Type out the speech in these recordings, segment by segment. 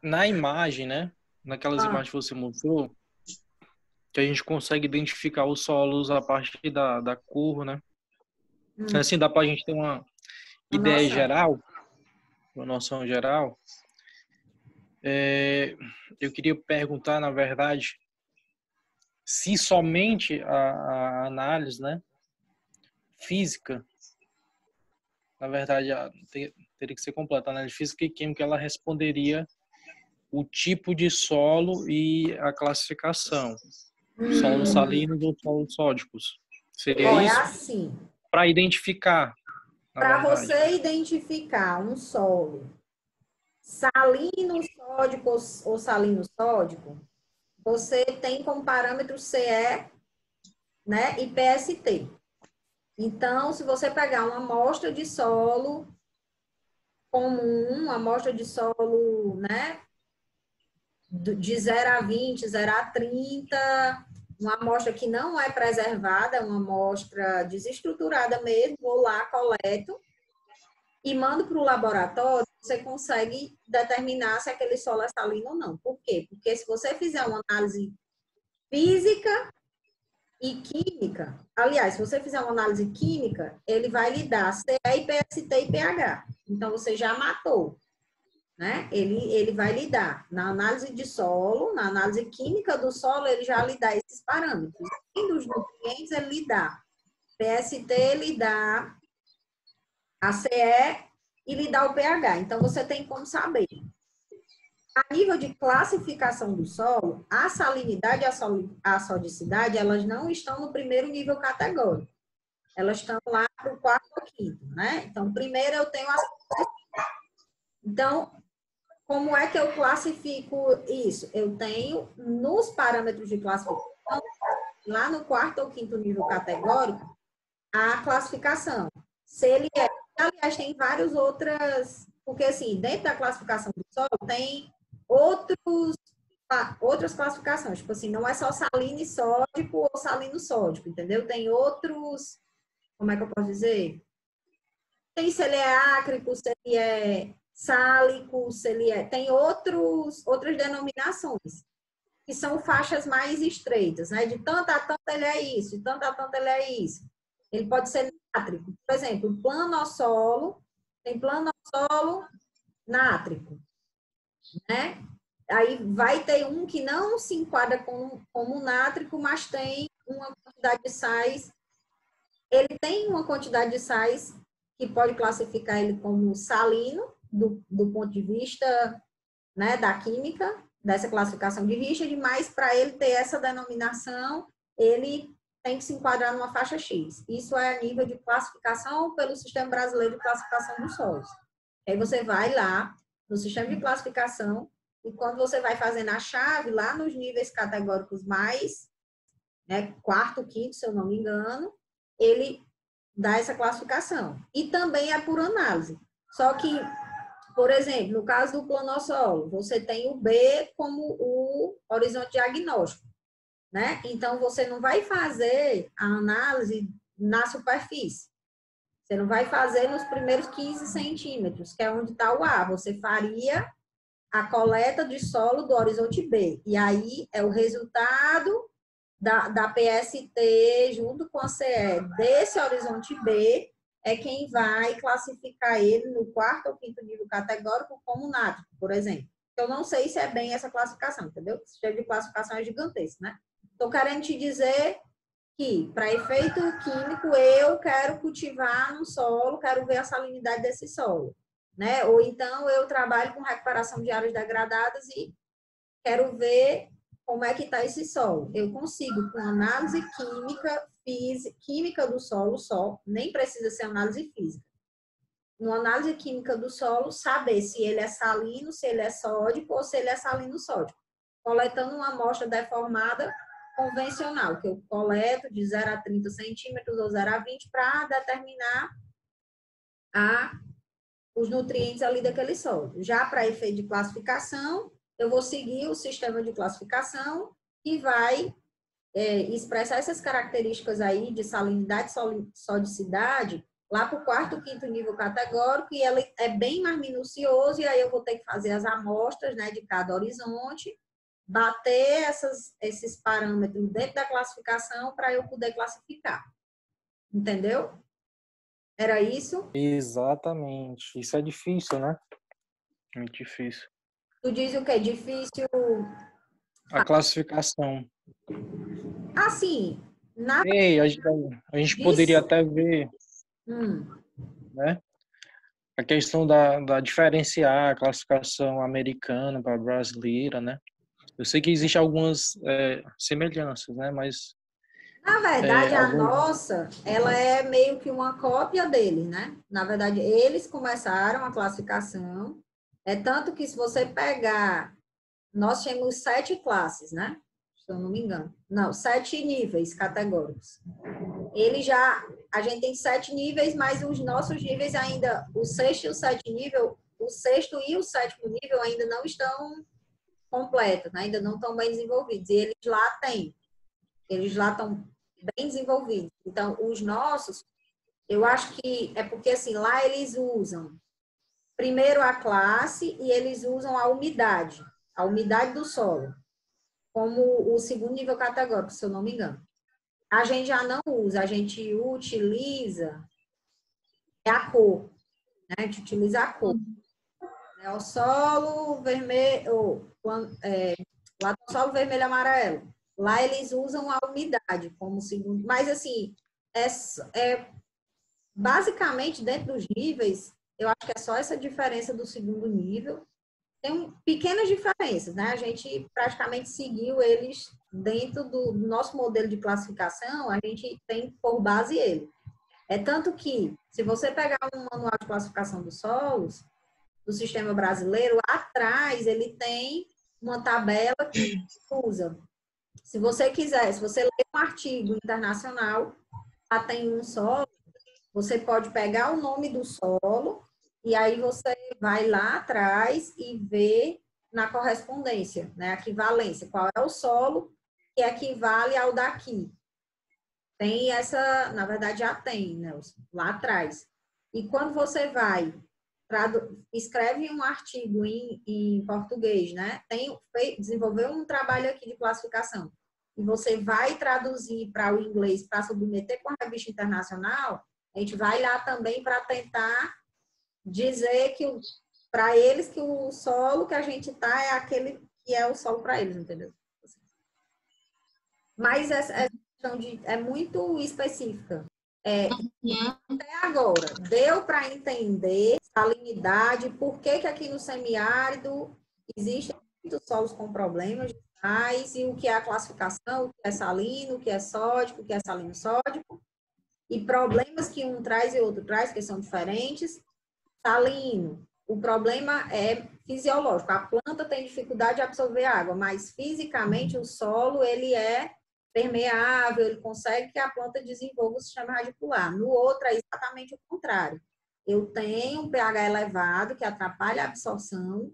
na imagem, né? Naquelas Ah, imagens que você mostrou, que a gente consegue identificar os solos a partir da cor, né? Assim, dá pra gente ter uma a ideia noção. geral, uma noção geral. Eu queria perguntar, na verdade, se somente a análise, né, física, na verdade, teria que ser completa, a análise física e química, ela responderia o tipo de solo e a classificação. Solos salinos ou solos sódicos. Seria Ó, é isso? assim. Para identificar, na Para verdade. você identificar um solo salino sódico ou salino sódico, você tem como parâmetro CE, né, e PST. Então, se você pegar uma amostra de solo comum, uma amostra de solo, né, de 0 a 20, 0 a 30, uma amostra que não é preservada, uma amostra desestruturada mesmo, vou lá, coleto e mando para o laboratório, você consegue determinar se aquele solo é salino ou não. Por quê? Porque se você fizer uma análise física e química, aliás, se você fizer uma análise química, ele vai lhe dar CE, PST e pH. Então, você já matou, né? Ele vai lhe dar. Na análise de solo, na análise química do solo, ele já lhe dá esses parâmetros. E dos nutrientes, ele lhe dá PST, ele dá a CE e lhe dá o pH. Então, você tem como saber. A nível de classificação do solo, a salinidade e a sodicidade, elas não estão no primeiro nível categórico. Elas estão lá para o quarto ou quinto, né? Então, primeiro eu tenho a... Então, como é que eu classifico isso? Eu tenho nos parâmetros de classificação, lá no quarto ou quinto nível categórico, a classificação. Se ele é... Aliás, tem várias outras... Porque, assim, dentro da classificação do solo, tem outras classificações. Tipo assim, não é só salino e sódico ou salino sódico, entendeu? Tem outros... Como é que eu posso dizer? Tem se ele é ácrico, se ele é sálico, se ele é... Tem outras denominações, que são faixas mais estreitas, né? De tanto a tanto ele é isso, de tanto a tanto ele é isso. Ele pode ser nátrico. Por exemplo, planossolo, tem planossolo nátrico, né? Aí vai ter um que não se enquadra como nátrico, mas tem uma quantidade de sais. Ele tem uma quantidade de sais que pode classificar ele como salino, do ponto de vista, né, da química, dessa classificação de Richard, mas para ele ter essa denominação, ele tem que se enquadrar numa faixa X. Isso é a nível de classificação pelo Sistema Brasileiro de Classificação dos Solos. Aí você vai lá no sistema de classificação e quando você vai fazendo a chave lá nos níveis categóricos mais, né, quarto, quinto, se eu não me engano, ele dá essa classificação. E também é por análise. Só que, por exemplo, no caso do planossolo, você tem o B como o horizonte diagnóstico, né? Então, você não vai fazer a análise na superfície. Você não vai fazer nos primeiros 15 centímetros, que é onde está o A. Você faria a coleta de solo do horizonte B. E aí é o resultado da PST junto com a CE desse horizonte B é quem vai classificar ele no quarto ou quinto nível categórico como nátrico, por exemplo. Eu não sei se é bem essa classificação, entendeu? O sistema de classificação é gigantesco, né? Estou querendo te dizer que, para efeito químico, eu quero cultivar no solo, quero ver a salinidade desse solo, né? Ou então eu trabalho com recuperação de áreas degradadas e quero ver como é que está esse solo. Eu consigo, com análise química, química do solo só, nem precisa ser análise física. No análise química do solo, saber se ele é salino, se ele é sódico ou se ele é salino sódico. Coletando uma amostra deformada convencional, que eu coleto de 0 a 30 centímetros ou 0 a 20 para determinar os nutrientes ali daquele solo. Já para efeito de classificação, eu vou seguir o sistema de classificação e vai expressar essas características aí de salinidade, sodicidade lá para o quarto, quinto nível categórico, e ele é bem mais minucioso, e aí eu vou ter que fazer as amostras, né, de cada horizonte, bater esses parâmetros dentro da classificação para eu poder classificar. Entendeu? Era isso? Exatamente. Isso é difícil, né? Muito difícil. Tu diz o que é difícil? A classificação. Assim, na Ei, a gente poderia disso. até ver, né? A questão da diferenciar a classificação americana para a brasileira, né? Eu sei que existem algumas semelhanças, né? Mas Na verdade, a algumas... nossa, ela é meio que uma cópia deles, né? Na verdade, eles começaram a classificação. É tanto que se você pegar, nós temos 7 classes, né? Se eu não me engano. Não, 7 níveis categóricos. A gente tem 7 níveis, mas os nossos níveis ainda, o sexto e o sétimo nível, o sexto e o sétimo nível ainda não estão completos, né? Ainda não estão bem desenvolvidos. E eles lá estão bem desenvolvidos. Então, os nossos, eu acho que é porque assim, lá eles usam primeiro a classe e eles usam a umidade do solo, como o segundo nível categórico, se eu não me engano. A gente já não usa, a gente utiliza a cor, né? A gente utiliza a cor. Né? O solo vermelho, lá no solo vermelho e amarelo. Lá eles usam a umidade como segundo, mas assim, é basicamente, dentro dos níveis, eu acho que é só essa diferença do segundo nível. Tem pequenas diferenças, né? A gente praticamente seguiu eles dentro do nosso modelo de classificação, a gente tem por base ele. É tanto que, se você pegar um manual de classificação dos solos, do sistema brasileiro, atrás ele tem uma tabela que usa. Se você quiser, se você ler um artigo internacional, lá tem um solo, você pode pegar o nome do solo e aí você vai lá atrás e ver na correspondência, né, a equivalência, qual é o solo que equivale ao daqui. Tem essa, na verdade já tem, né, lá atrás. E quando você vai, escreve um artigo em português, né, desenvolveu um trabalho aqui de classificação, e você vai traduzir para o inglês para submeter com a revista internacional, a gente vai lá também para tentar dizer que para eles que o solo que a gente está é aquele que é o solo para eles, entendeu? Mas essa questão é muito específica. Até agora, deu para entender a salinidade, por que aqui no semiárido existem muitos solos com problemas de sais, e o que é a classificação, o que é salino, o que é sódico, o que é salino sódico, e problemas que um traz e outro traz, que são diferentes. Salino, o problema é fisiológico. A planta tem dificuldade de absorver água, mas fisicamente o solo ele é permeável, ele consegue que a planta desenvolva o sistema radicular. No outro é exatamente o contrário. Eu tenho um pH elevado que atrapalha a absorção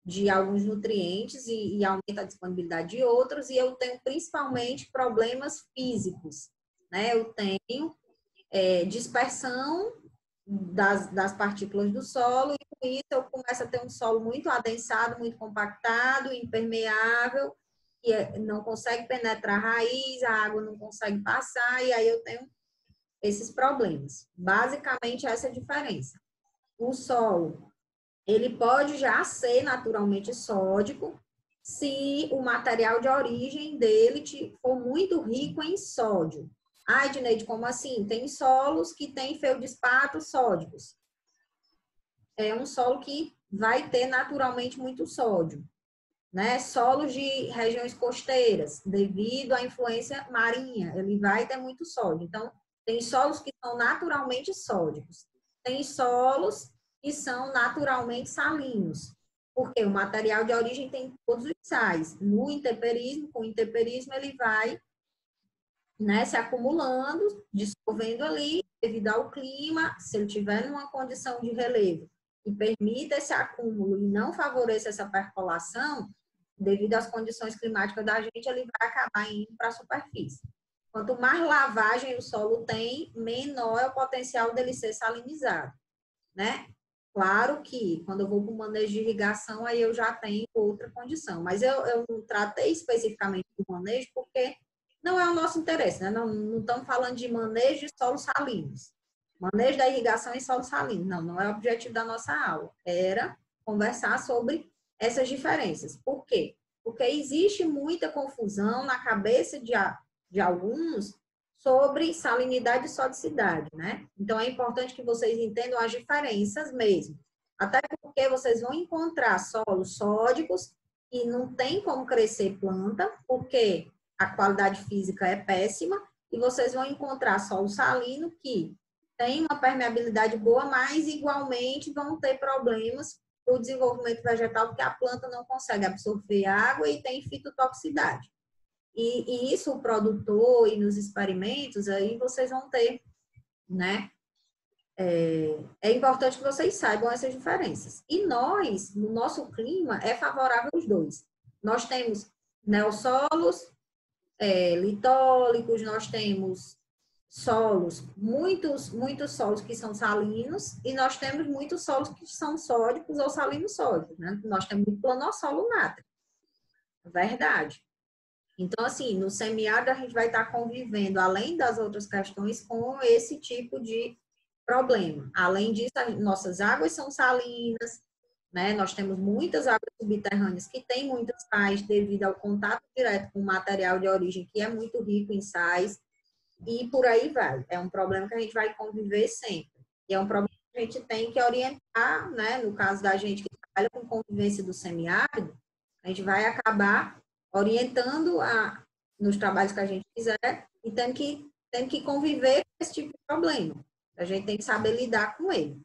de alguns nutrientes e aumenta a disponibilidade de outros, e eu tenho principalmente problemas físicos, né? Eu tenho dispersão das partículas do solo, e com isso eu começo a ter um solo muito adensado, muito compactado, impermeável, que não consegue penetrar a raiz, a água não consegue passar, e aí eu tenho esses problemas. Basicamente, essa é a diferença. O solo, ele pode já ser naturalmente sódico, se o material de origem dele for muito rico em sódio. Ah, Edneide, como assim? Tem solos que têm feldespatos sódicos. É um solo que vai ter naturalmente muito sódio. Né? Solos de regiões costeiras, devido à influência marinha, ele vai ter muito sódio. Então, tem solos que são naturalmente sódicos. Tem solos que são naturalmente salinos, porque o material de origem tem todos os sais. No intemperismo, com o intemperismo, ele vai, né, se acumulando, dissolvendo ali, devido ao clima, se ele tiver numa condição de relevo que permita esse acúmulo e não favoreça essa percolação, devido às condições climáticas da gente, ele vai acabar indo para a superfície. Quanto mais lavagem o solo tem, menor é o potencial dele ser salinizado, né? Claro que quando eu vou para o manejo de irrigação, aí eu já tenho outra condição. Mas eu não tratei especificamente do manejo porque não é o nosso interesse, né? Não estamos falando de manejo de solos salinos. Manejo da irrigação em solo salino. Não é o objetivo da nossa aula. Era conversar sobre essas diferenças. Por quê? Porque existe muita confusão na cabeça de alguns sobre salinidade e sodicidade, né? Então, é importante que vocês entendam as diferenças mesmo. Até porque vocês vão encontrar solos sódicos e não tem como crescer planta, porque a qualidade física é péssima, e vocês vão encontrar solo salino que tem uma permeabilidade boa, mas igualmente vão ter problemas para o desenvolvimento vegetal, porque a planta não consegue absorver água e tem fitotoxicidade. E isso o produtor e nos experimentos, aí vocês vão ter, né? É importante que vocês saibam essas diferenças. E nós, no nosso clima, é favorável aos dois. Nós temos neossolos, litólicos, nós temos solos, muitos solos que são salinos, e nós temos muitos solos que são sódicos ou salinos sódicos, né? Nós temos muito planossolo nátrico. Verdade. Então, assim, no semiárido a gente vai estar convivendo, além das outras questões, com esse tipo de problema. Além disso, nossas águas são salinas, né? Nós temos muitas águas subterrâneas que têm muitas sais devido ao contato direto com o material de origem, que é muito rico em sais, e por aí vai. É um problema que a gente vai conviver sempre. E é um problema que a gente tem que orientar, né? No caso da gente que trabalha com convivência do semiárido, a gente vai acabar orientando nos trabalhos que a gente fizer e tendo que conviver com esse tipo de problema. A gente tem que saber lidar com ele.